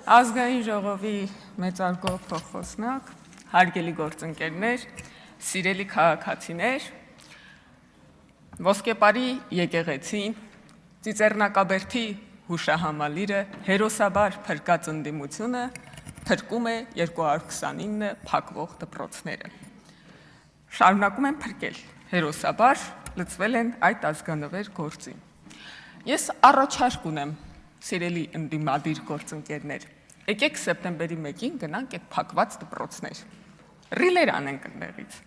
Ազգային ժողովի մեծարգո փոխոսնակ, հարգելի գործընկերներ, սիրելի քաղաքացիներ, Ոսկեպարի եկեղեցին, Ծիծեռնակաբերդի հուշահամալիրը, հերոսաբար փրկած ընդդիմությունը փրկում է 229 փակվող դպրոցները։ Շարունակում են փրկել, հերոսաբար լծվել են այդ ազգանվեր գործին։ Ես առաջարկ ունեմ, սիրելի ընդդիմադիր գործընկերներ, եկեք սեպտեմբերի 1-ին գնանք այդ փակված դպրոցներ։ Ռիլեր անենք ընդեղից։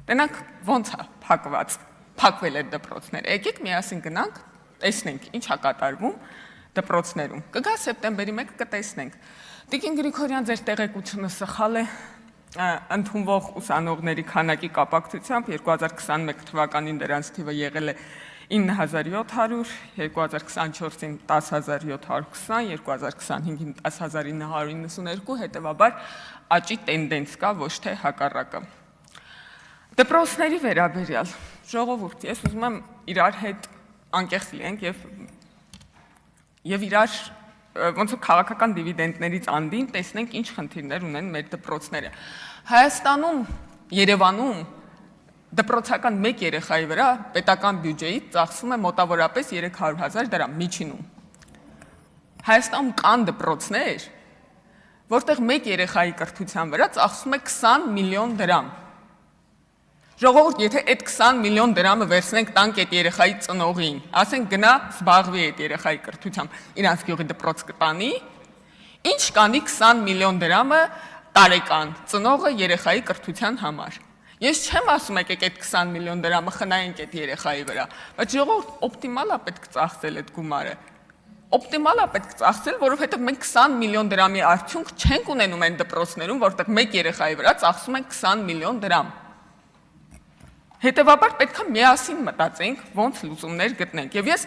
Տնանք ոնց է փակվել այդ դպրոցները։ Եկեք միասին գնանք, տեսնենք ինչա կատարվում դպրոցներում։ Կգա սեպտեմբերի 1-ը կտեսնենք։ Տիկին Գրիգորյան, ձեր տեղեկությունը սխալ է, ընդունվող ուսանողների քանակի կապակցությամբ 2021 թվականին դրանց թիվը եղել է 9700, 2024-ին 10720, 2025-ին 10992, հետևաբար աճի տենդենս կա, ոչ թե հակառակը։ Դպրոցների վերաբերյալ, ժողովուրդ, ես ուզում եմ իրար հետ անկեղծ լինենք եւ իրար ոնց որ քաղաքական դիվիդենդներից անդին տեսնենք ինչ խնդիրներ ունեն մեր դպրոցները։ Հայաստանում, Երևանում դպրոցական մեկ երեխայի վրա պետական բյուջեից ծախսվում է մոտավորապես 300,000 դրամ միջինում։ Հայաստանում կան դպրոցներ, որտեղ մեկ երեխայի կրթության վրա ծախսվում է 20 միլիոն դրամ։ Ժողովուրդ, եթե այդ 20 միլիոն դրամը վերցնենք տանք այդ երեխայի ծնողին, ասենք գնա զբաղվի այդ երեխայի կրթությամբ, իրանց գյուղի դպրոց կտանի, ինչ կանի 20 միլիոն դրամը տարեկան ծնողը երեխայի կրթության համար։ Ես չեմ ասում եկեք այդ 20 միլիոն դրամը խնայենք այդ երեխայի վրա, բայց ժողովուրդ օպտիմալ է պետք ծախսել այդ գումարը։ Օպտիմալ է պետք ծախսել, որովհետև մենք 20 միլիոն դրամի արդյունք չենք ունենում այն դպրոցներում, որտեղ մեկ երեխայի վրա ծախսում ենք 20 միլիոն դրամ։ Հետևաբար պետք է միասին մտածենք, ոնց լուծումներ գտնենք։ Եվ ես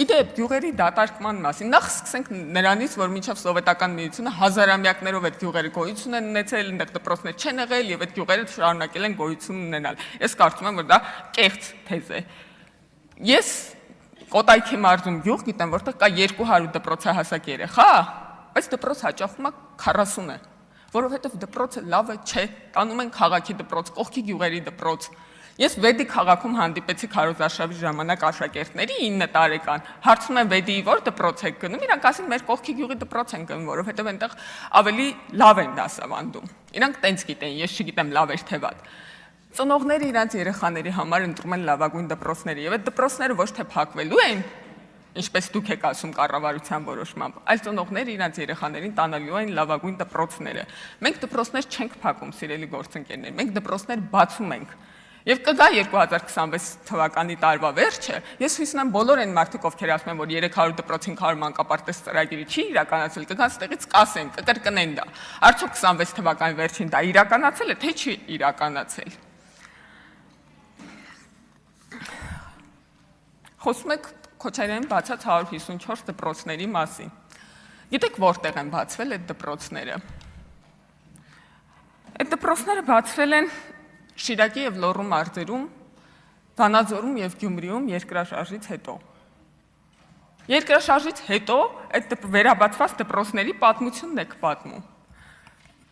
իդեպ գյուղերի դատարկման մասին նախ սկսենք նրանից, որ մինչև սովետական միությունը հազարամյակներով այդ գյուղերը գոյություն են ունեցել, այնտեղ դպրոցներ չեն եղել եւ այդ գյուղերը շարունակել են գոյություն ունենալ։ Ես կարծում եմ, որ դա կեղծ թեզ է։ Ես Կոտայքի մարզում գյուղ գիտեմ, որտեղ կա 200 դպրոցահասակ երեխա, բայց դպրոց հաճախում է 40 է, որովհետև դպրոցը լավը չէ, տանում են քաղաքի դպրոց, կողքի գյուղերի դպրոց։ Ես Վեդի քաղաքում հանդիպեցի քարոզարշավի ժամանակ աշակերտների 9 տարեկան, հարցնում եմ Վեդիի որ դպրոց եք գնում, իրանք ասին մեր կողքի գյուղի դպրոց են գնում, որովհետև այնտեղ ավելի լավ են դասավանդում։ Իրանք տենց գիտեն, ես չգիտեմ լավ էր թե վատ։ Ծնողները իրանց երեխաների համար ընտրում են լավագույն դպրոցները, եւ այդ դպրոցները ոչ թե փակվելու են, ինչպես դուք եք ասում կառավարության որոշմամբ, այլ ծնողները իրանց երեխաներին տանելու են լավագույն դպրոցները։ Մենք դպրոցներ չենք փակում, սիրելի գործընկերներ, մենք դպրոցներ բացում ենք։ Եվ կգա 2026 թվականի տարվա վերջը, ես հույս ունեմ բոլոր այն մարդիկ, ովքեր ասում են, որ 300 դպրոցին 500 մանկապարտեզ ծրագիրը չի իրականացել, կգան ստեղից կասեն, կկրկնեն դա։ Արդյոք 26 թվականի վերջին դա իրականացել է, թե չի իրականացել։ Խոսում եք Քոչարյանի բացած 154 դպրոցների մասին։ Գիտեք որտեղ են բացվել այդ դպրոցները։ Այդ դպրոցները բացվել են Շիրակի եւ Լոռու մարզերում, Վանաձորում եւ Գյումրիում երկրաշարժից հետո։ Երկրաշարժից հետո այդ վերաբացված դպրոցների պատմությունն եք պատմում։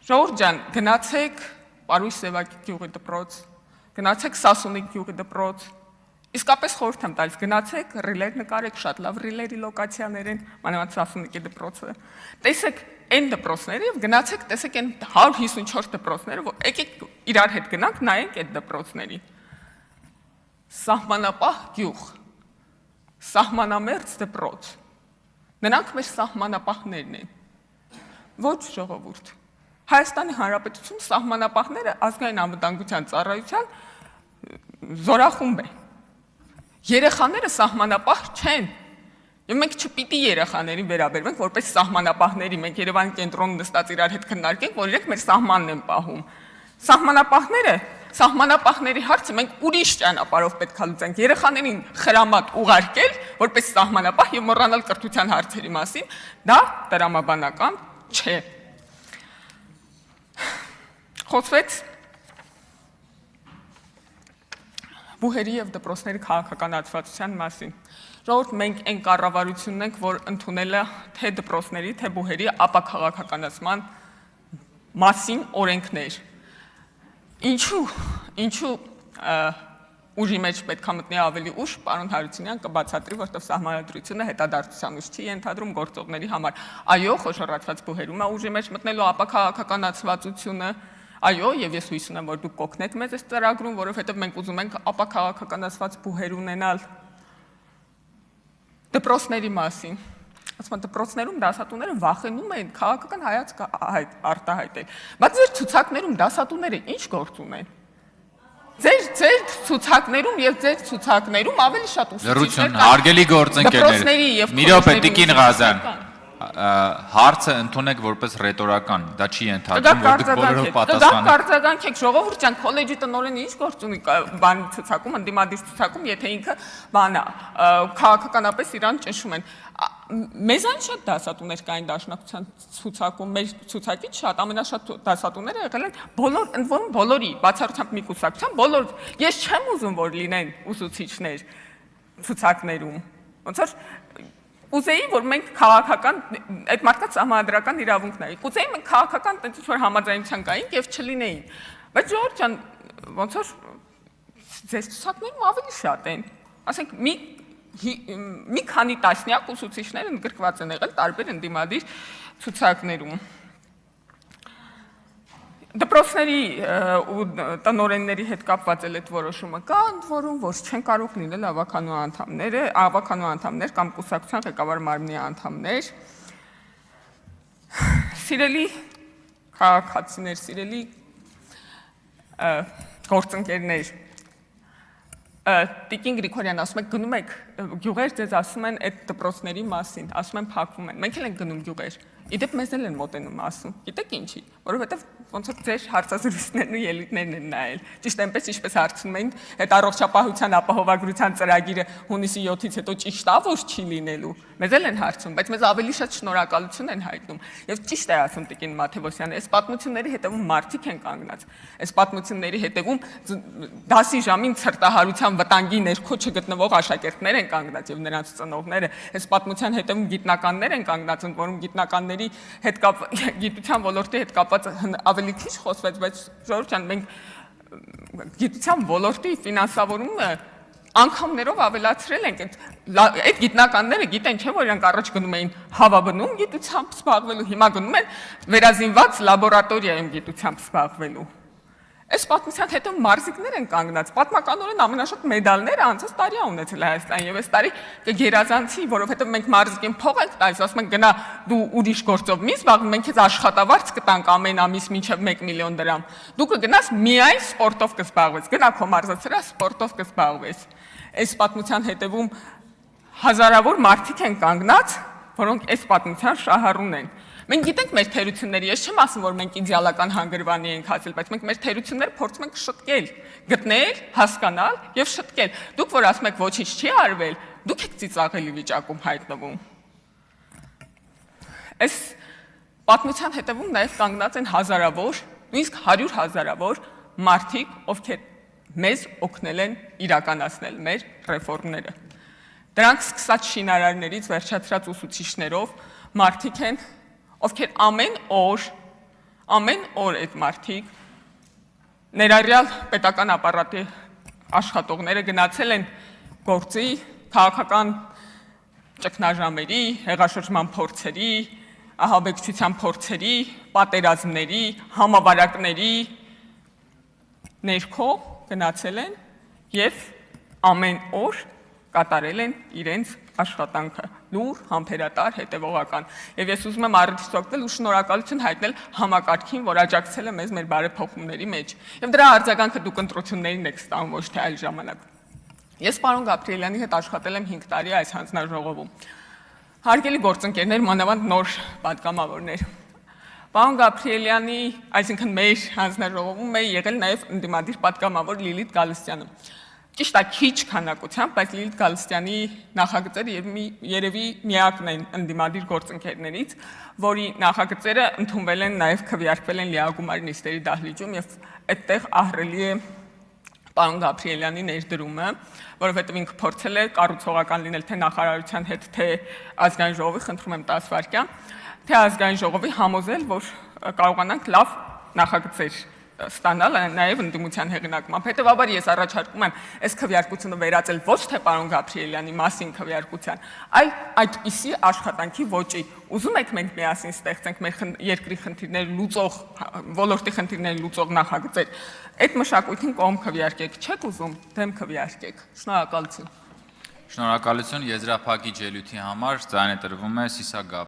Ժողովուրդ ջան, գնացեք Պարույր Սևակի գյուղի դպրոց, գնացեք Սասունի գյուղի դպրոց։ Իսկապես խորհուրդ եմ տալիս, գնացեք, ռիլեր նկարեք, շատ լավ ռիլերի լոկացիաներ են, մանավանդ Սասունիկի դպրոցը։ Տեսեք այն դպրոցները եւ գնացեք, տեսեք այն 154 դպրոցները, որ եկեք իրար հետ գնանք, նայենք այդ դպրոցների։ Սահմանապահ գյուղ, սահմանամերձ դպրոց։ Նրանք մեր սահմանապահներն են։ Ոչ ժողովուրդ։ Հայաստանի Հանրապետություն սահմանապահները ազգային անվտանգության ծառայության զորախումբ է։ Երեխաները սահմանապահ չեն։ Եվ մենք չպիտի երեխաներին վերաբերվենք որպես սահմանապահների, մենք Երևանի կենտրոնում նստած իրար հետ քննարկենք, որ իրենք մեր սահմանն են պահում։ Սահմանապահների հարցը մենք ուրիշ ճանապարհով պետք է լուծենք։ Երեխաներին խրամատ ուղարկել որպես սահմանապահ եւ մոռանալ կրթության հարցերի մասին, դա տրամաբանական չէ։ Խոսվեց բուհերի եւ դպրոցների քաղաքականացվածության մասին։ Ժողովուրդ մենք այն կառավարությունն ենք, որ ընդունել է թե դպրոցների, թե բուհերի ապաքաղաքականացման մասին օրենքներ։ Ինչու ուժի մեջ պետք է մտնի ավելի ուժ, պարոն Հարությունյան կբացատրի, որտեղ սահմանադրությունը հետադարձության ուժ չի ենթադրում գործողների համար։ Այո, խոշորացված բուհերում է ուժի մեջ մտնելու ապաքաղաքականացվածությունը, այո, եւ ես հույս ունեմ, որ դուք կօգնեք մեզ այս ծրագրում, որովհետեւ մենք ուզում ենք ապաքաղաքականացված բուհեր ունենալ դպրոցների մասին։ Ասում եմ, դպրոցներում դասատուները վախենում են քաղաքական հայացք արտահայտել։ Բայց ձեր ցուցակներում դասատուները ինչ գործ ունեն։ Ձեր ցուցակներում եւ ձեր ցուցակներում ավելի շատ ուսուցիչներ կան։ Հարգելի գործընկերներ, մի րոպե Տիկին Ղազարյան, հարցը ընդունեք որպես ռետորական, դա չի ենթադրում, որ դուք բոլորով պատասխանեք։ Դա կարծականք եք, ժողովուրդ ջան, քոլեջի տնօրենը ինչ գործ ունի բանի ցուցակում, ընդդիմադիր ցուցակում, եթե ինքը բանա, քաղաքականապես իրան ճնշում են։ Մեզան շատ դասատուներ կային դաշնակցության ցուցակում, մեր ցուցակից շատ ամենաշատ դասատուները եղել են բոլոր, ընդ որում բոլորի, բացառությամբ մի կուսակցության, բոլոր, ես չեմ ուզում, որ լինեն ուսուցիչներ ցուցակներում։ Ոնց որ Ուզեի, որ մենք քաղաքական, այդ մարդկանց սահմանադրական իրավունքն է։ Ուզեի մենք քաղաքական տենց որ համաձայնության կայինք եւ չլինեին։ Բայց ժողովուրդ ջան, ոնց որ ձեր ցուցակներում ավելի շատ են։ Ասենք մի քանի տասնյակ ուսուցիչներ ընդգրկված են եղել տարբեր ընդդիմադիր ցուցակներում։ Դպրոցների ու տնօրենների հետ կապված էլ այդ որոշումը կա, ընդ որում, որ չեն կարող լինել ավականու անդամներ կամ կուսակցության ղեկավար մարմնի անդամներ։ Սիրելի քաղաքացիներ, սիրելի գործընկերներ, Տիկին Գրիգորյան ասում եք, գնում եք գյուղեր, ձեզ ասում են այդ դպրոցների մասին, ասում են փակվում են։ Մենք էլ ենք գնում գյուղեր։ Իդեպ մեզ էլ են մոտենում ասում։ Գիտեք ինչի, որովհետև ոնց որ ձեր հարցազրույցներն ու ելույթներն են նայել։ Ճիշտ այնպես ինչպես հարցնում էին, այդ առողջապահության ապահովագրության ծրագիրը հունիսի 7-ից հետո ճիշտ է, որ չի լինելու։ Մեզ էլ են հարցում, բայց մեզ ավելի շատ շնորհակալություն են հայտնում։ Եվ ճիշտ է ասում Տիկին Մաթևոսյանը, այս պատմությունների հետևում մարդիկ են կանգնած։ Այս պատմությունների հետևում դասի ժամին ցրտահարության վտանգի ներքո չգտնվող աշակերտներ են կանգնած եւ նրանց ծնողները։ Այս պատմության հետևում գիտնականներ են կանգնած, ընդ որում գիտնականների հետ գիտության ոլորտի հետ կապված ավելի քիչ խոսվեց, բայց ժողովուրդ ջան, մենք գիտության ոլորտի ֆինանսավորումը անգամներով ավելացրել ենք։ Այդ գիտնականները գիտեն, չէ՞ որ իրանք առաջ գնում էին հավաբնում գիտությամբ զբաղվելու, հիմա գնում են վերազինված լաբորատորիայում գիտությամբ զբաղվելու։ Այս պատմության հետո մարզիկներ են կանգնած, պատմականորեն ամենաշատ մեդալները անցած տարի ունեցել Հայաստան եւ այս տարի կգերազանցի, որովհետեւ մենք մարզիկին փող ենք տալիս, ասում ենք գնա դու ուրիշ գործով մի զբաղվում, մենք քեզ աշխատավարձ կտանք ամեն ամիս մինչեւ 1 միլիոն դրամ։ Դու կգնաս միայն սպորտով կզբաղվես, գնա քո մարզասրա սպորտով կզբաղվես։ Այս պատմության հետևում հազարավոր մարդիկ են կանգնած, որոնք այս պատմության շահառուն են։ Մենք գիտենք մեր թերությունները, ես չեմ ասում, որ մենք իդեալական հանգրվանի ենք հասել, բայց մենք մեր թերությունները փորձում ենք շտկել, գտնել, հասկանալ եւ շտկել։ Դուք որ ասում եք ոչինչ չի արվել, դուք եք ծիծաղելի վիճակում հայտնվում։ Այս պատմության հետևում նաեւ կանգնած են հազարավոր, նույնիսկ 100 հազարավոր մարդիկ, ովքեր մեզ օգնել են իրականացնել մեր ռեֆորմները։ Դրանք սկսած շինարարներից վերջացրած ուսուցիչներով մարդիկ են, ովքեր ամեն օր այդ մարդիկ ներառյալ պետական ապարատի աշխատողները գնացել են գործի, քաղաքական ճգնաժամերի, հեղաշրջման փորձերի, ահաբեկչության փորձերի, պատերազմների, համավարակների ներքո գնացել են եւ ամեն օր կատարել են իրենց աշխատանքը լուր, համբերատար, հետևողական։ Եվ ես ուզում եմ առիթից օգտվել ու շնորհակալություն հայտնել համակարգին, որ աջակցել է մեզ մեր բարեփոխումների մեջ։ Եվ դրա արձագանքը դուք ընտրություններին եք ստանում, ոչ թե այլ ժամանակ։ Ես պարոն Գաբրիելյանի հետ աշխատել եմ 5 տարի այս հանձնաժողովում։ Հարգելի գործընկերներ, մանավանդ նոր պատգամավորներ։ Պարոն Գաբրիելյանի, այսինքն մեր հանձնաժողովում է եղել նաև ընդդիմադիր պատգամավոր Լիլիթ Գալստյանը։ Ճիշտ է, քիչ քանակությամբ, բայց Լիլիթ Գալստյանի նախագծերը երևի միակն են ընդդիմադիր գործընկերներից, որի նախագծերը ընդունվել են, նաև քվեարկվել են լիագումար նիստերի դահլիճում եւ այդտեղ ահռելի է պարոն Գաբրիելյանի ներդրումը, որովհետև ինքը փորձել է կառուցողական լինել թե նախարարության հետ, թե ազգային ժողովի, խնդրում եմ 10 վայրկյան, թե ազգային ժողովի համոզել, որ կարողանանք լավ նախագծեր ստանալ նաև ընդդիմության հեղինակությամբ։ Հետևաբար ես առաջարկում եմ այս քվեարկությունը վերածել ոչ թե պարոն Գաբրիելյանի մասին քվեարկության, այլ այդպիսի աշխատանքի ոճի։ Ուզում եք մենք միասին ստեղծենք մեր երկրի խնդիրները լուծող, ոլորտի խնդիրները լուծող նախագծեր։ Այդ մշակույթին կողմ քվեարկեք, չեք ուզում, դեմ քվեարկեք։ Շնորհակալություն։ Շնորհակալություն եզրափակիչ ելույթի համար, ձայնը տրվում է Սիսակ